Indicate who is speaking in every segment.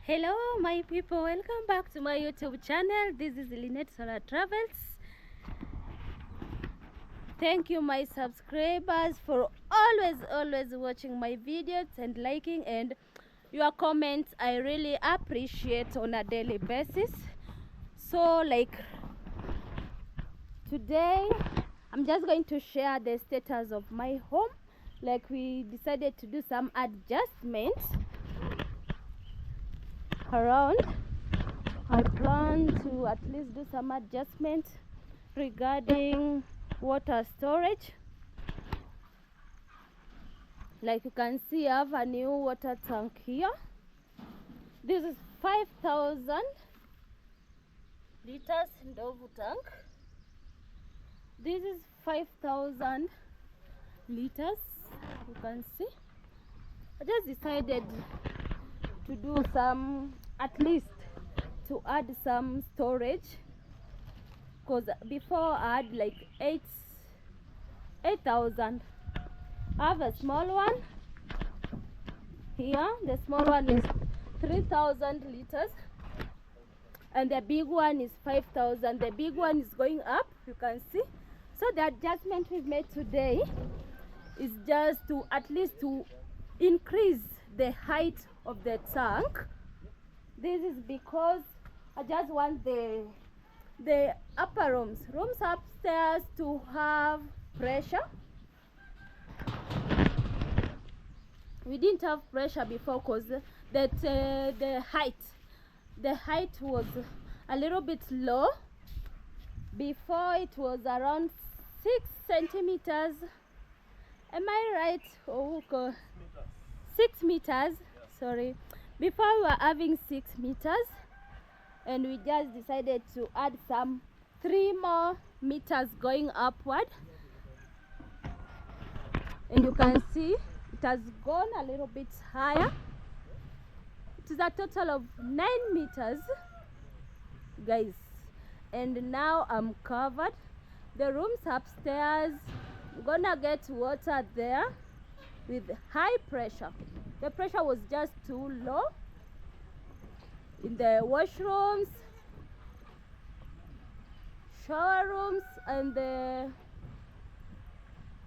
Speaker 1: Hello my people, welcome back to my YouTube channel. This is Lynette Solar Travels. Thank you my subscribers for always watching my videos and liking and your comments. I really appreciate on a daily basis. So today I'm just going to share the status of my home. We decided to do some adjustments around. I plan to at least do some adjustments regarding water storage. Like you can see, I have a new water tank here. This is 5,000 liters Ndovu tank. This is 5,000 liters. You can see I just decided to do some, at least to add some storage, because before I had like 8,000. I have a small one here. The small one is 3,000 liters and the big one is 5,000. The big one is going up, you can see. So the adjustment we've made today is just to at least to increase the height of the tank. This is because I just want the upper rooms upstairs to have pressure. We didn't have pressure before because the height was a little bit low. Before it was around 6 centimeters. Am I right? Oh, 6 meters. Sorry. Before we were having 6 meters, and we just decided to add some 3 more meters going upward. And you can see it has gone a little bit higher. It is a total of 9 meters, guys. And now I'm covered. The rooms upstairs, I'm gonna get water there with high pressure. The pressure was just too low in the washrooms, shower rooms, and the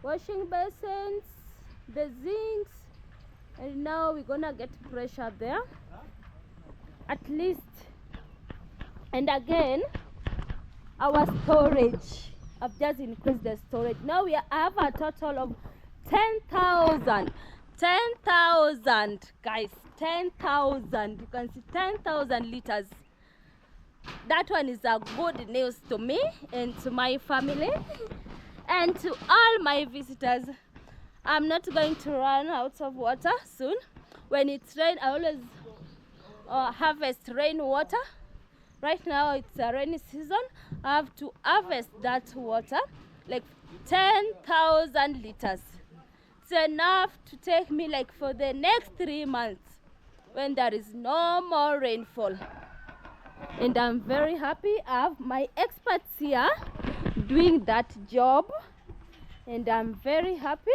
Speaker 1: washing basins, the sinks, and now we're gonna get pressure there at least. And again, our storage, I've just increased the storage. Now we have a total of 10,000 guys, 10,000. You can see 10,000 liters. That one is a good news to me and to my family and to all my visitors. I'm not going to run out of water soon. When it's rain, I always harvest rainwater. Right now it's a rainy season. I have to harvest that water, like 10,000 liters. It's enough to take me like for the next 3 months when there is no more rainfall. And I'm very happy. I have my experts here doing that job, and I'm very happy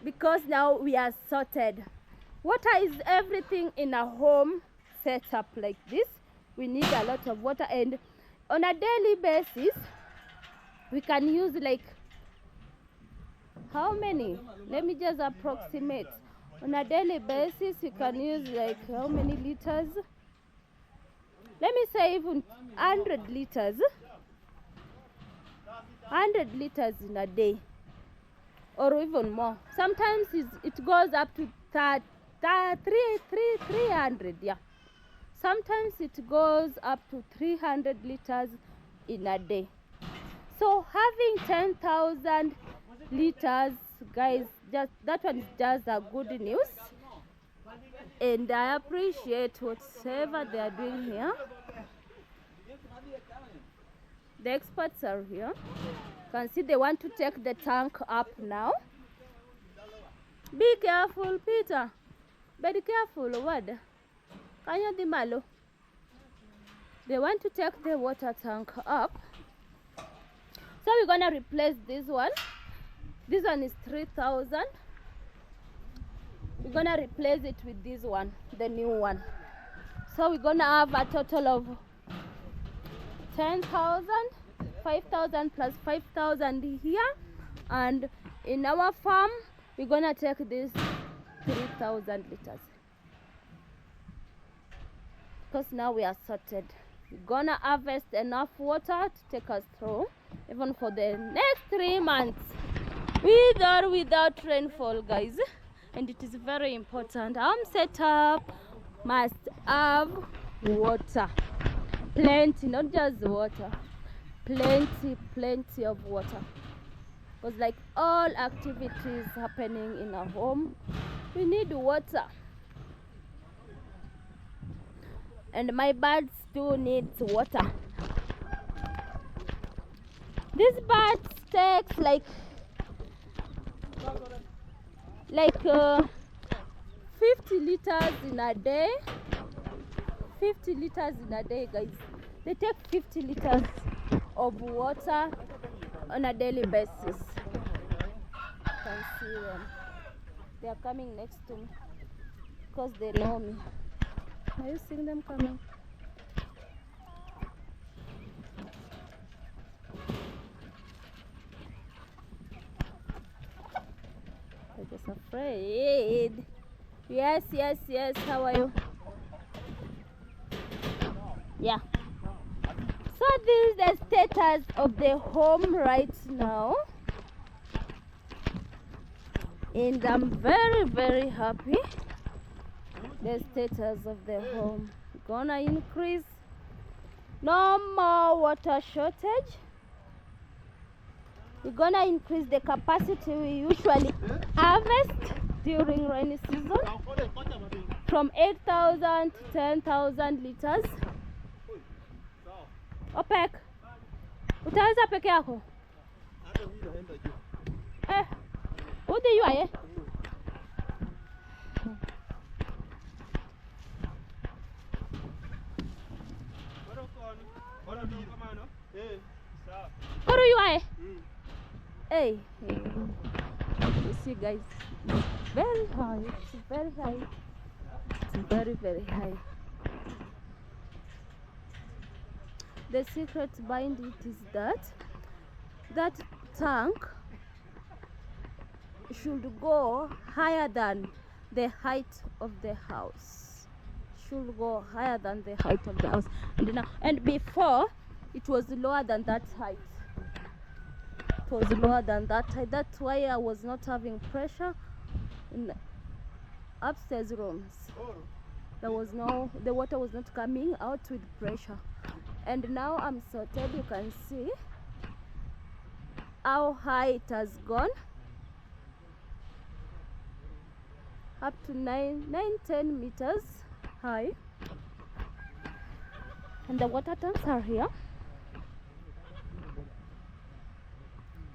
Speaker 1: because now we are sorted. Water is everything in a home set up like this. We need a lot of water, and on a daily basis we can use like how many? Let me just approximate. On a daily basis you can use like how many liters? Let me say even 100 liters. 100 liters in a day, or even more. Sometimes it goes up to 300. Yeah, sometimes it goes up to 300 liters in a day. So having 10,000 liters, guys, just that one is just a good news, and I appreciate whatever they are doing here. The experts are here. You can see they want to take the tank up now. Be careful, Peter. Be careful, what? Malo. They want to take the water tank up. So we're gonna replace this one. This one is 3,000. we're gonna replace it with this one, the new one. So we're gonna have a total of 10,000, 5,000 plus 5,000 here, and in our farm we're gonna take this 3,000 liters, because now we are sorted. We're gonna harvest enough water to take us through even for the next 3 months, with or without rainfall, guys. And it is very important. Our setup must have water, plenty, not just water, plenty of water, because like all activities happening in a home, we need water. And my birds too needs water. These birds takes like 50 liters in a day. 50 liters in a day, guys. They take 50 liters of water on a daily basis. You can see them. They are coming next to me because they know me. Are you seeing them coming? They're just afraid. Yes. How are you? Yeah. So this is the status of the home right now, and I'm very happy. The status of the home gonna increase. No more water shortage. We're gonna increase the capacity we usually harvest during rainy season from 8,000 to 10,000 liters. Opek, utaweza peke yako? Udi yu aye? Koru yu aye? Hey. You see, guys, it's very high. It's very high. It's very high. The secret behind it is that tank should go higher than the height of the house. Should go higher than the height of the house. And before it was lower than that height. It was lower than that height. That's why I was not having pressure in upstairs rooms. The water was not coming out with pressure. And now I'm sorted. You can see how high it has gone, up to 9-10 meters high. And the water tanks are here,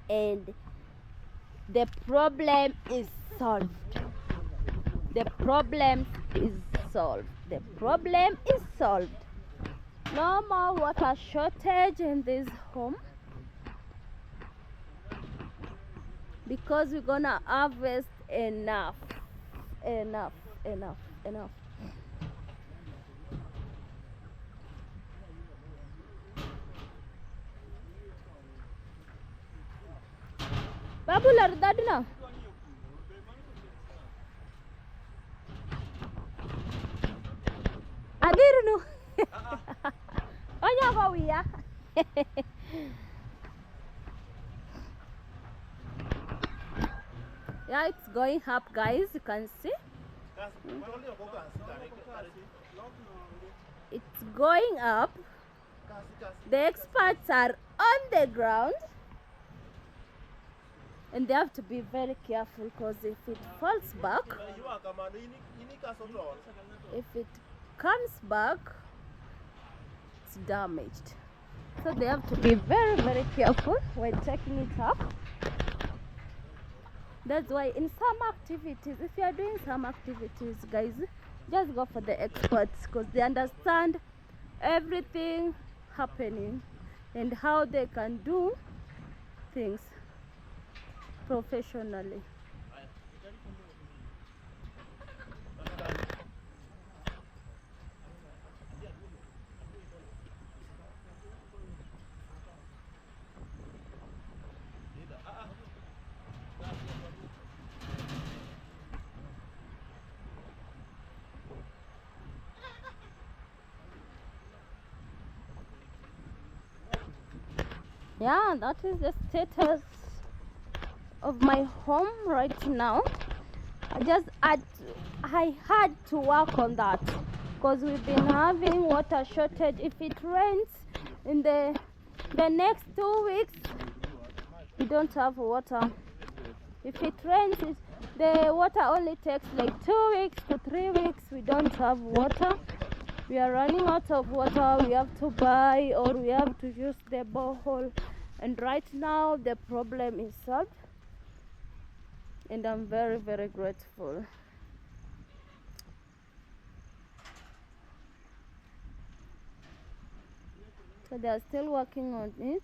Speaker 1: and the problem is solved. The problem is solved. The problem is solved. No more water shortage in this home, because we're gonna harvest enough. Babu lardadna. Adirnu. Onya bawiya. Yeah, it's going up, guys. You can see. It's going up. The experts are on the ground, and they have to be very careful, because if it falls back, if it comes back, it's damaged. So they have to be very careful when taking it up. That's why in some activities, if you are doing some activities, guys, just go for the experts, because they understand everything happening and how they can do things professionally. yeah, that is the status of my home right now. I had to work on that because we've been having water shortage. If it rains in the next 2 weeks, we don't have water. If it rains, the water only takes like 2 weeks to 3 weeks. We don't have water. We are running out of water. We have to buy or we have to use the borehole. And right now the problem is solved. And I'm very, very grateful. So they are still working on it.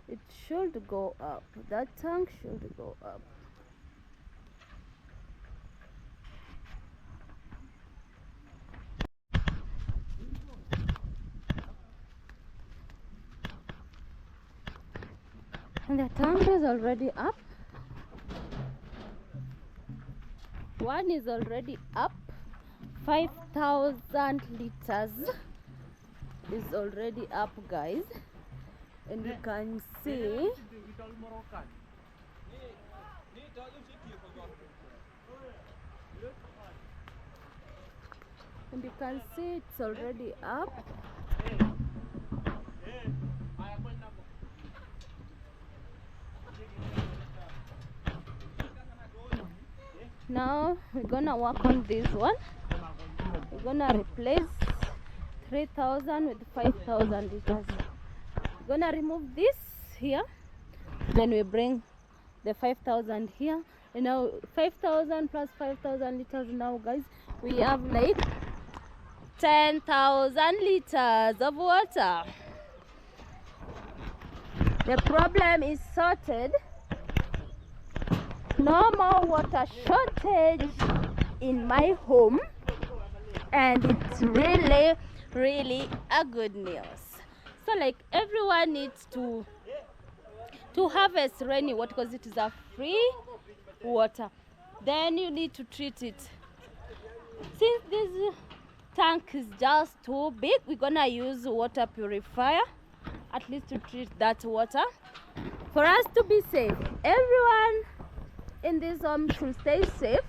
Speaker 1: It should go up. That tank should go up. And the tank is already up. One is already up. 5,000 liters is already up, guys. And you can see it's already up. Now we're gonna work on this one. We're gonna replace 3,000 with 5,000 liters. We're gonna remove this here, then we bring the 5,000 here. And now 5,000 plus 5,000 liters. Now, guys, we have like 10,000 liters of water. The problem is sorted. No more water shortage in my home, and it's really, really a good news. So like everyone needs to harvest rainy water because it is a free water. Then you need to treat it. Since this tank is just too big, we're gonna use water purifier at least to treat that water for us to be safe. Everyone in this home should stay safe,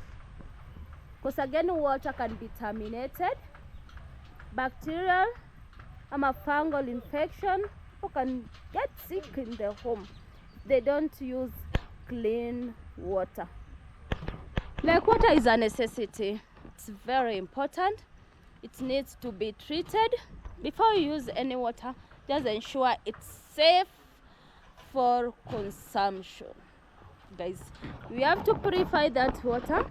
Speaker 1: because again, water can be contaminated. Bacterial and a fungal infection, people can get sick in their home. They don't use clean water. Like, water is a necessity. It's very important. It needs to be treated. Before you use any water, just ensure it's safe for consumption. Guys, we have to purify that water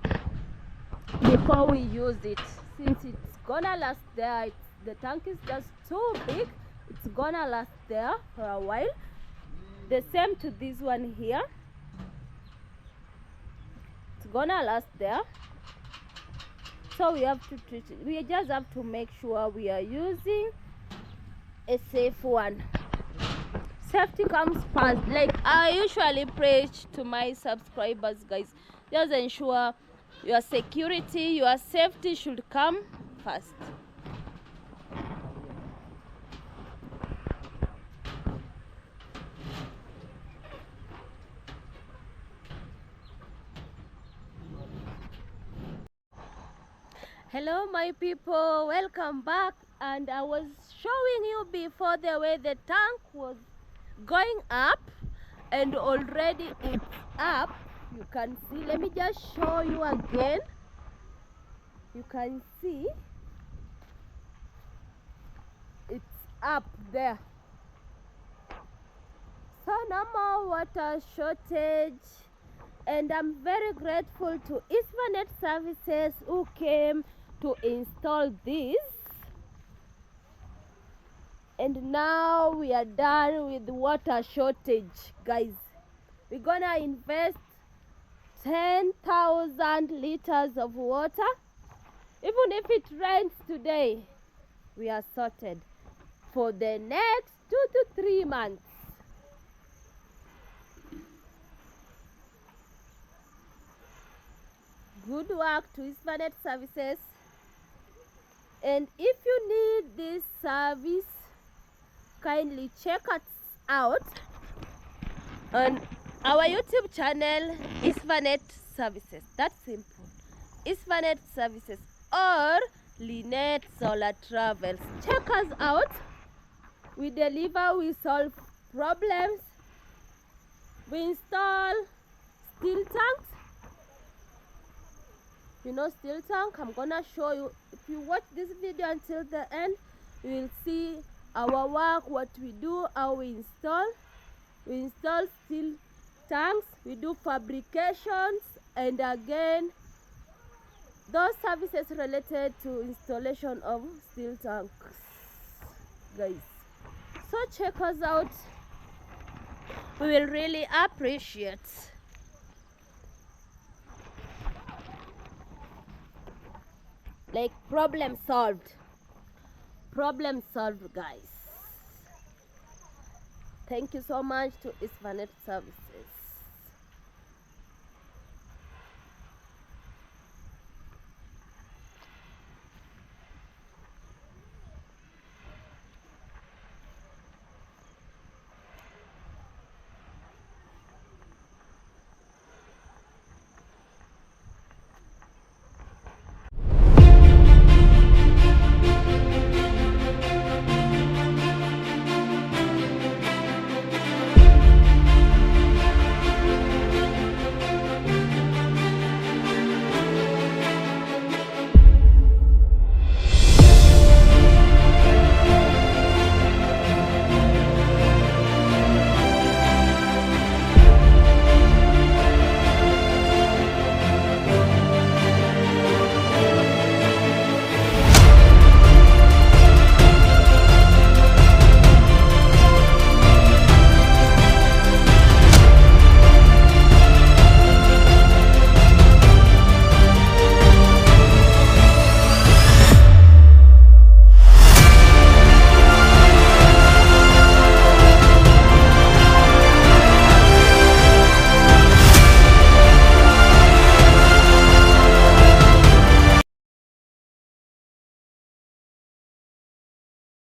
Speaker 1: before we use it, since it's gonna last there. The tank is just too big. It's gonna last there for a while. The same to this one here. It's gonna last there. So we have to treat it. We just have to make sure we are using a safe one. Safety comes first. Like I usually preach to my subscribers, guys, just ensure your security, your safety should come first. Hello my people, welcome back. And I was showing you before the way the tank was going up, and already it's up. You can see, let me just show you again. You can see it's up there. So no more water shortage, and I'm very grateful to Eastvanet Services who came to install this. And now we are done with water shortage, guys. We're gonna invest 10,000 liters of water. Even if it rains today, we are sorted for the next 2 to 3 months. Good work to Eastvanet Services. And if you need this service, kindly check us out on our YouTube channel, Isvanet Services. That's simple. Isvanet Services or Lynette Solar Travels. Check us out. We deliver, we solve problems, we install steel tanks. You know steel tank? I'm gonna show you. If you watch this video until the end, you will see our work, what we do, how we install. We install steel tanks, we do fabrications, and again those services related to installation of steel tanks, guys. So check us out. We will really appreciate. Like problem solved. Problem solved, guys. Thank you so much to Isvanet Services.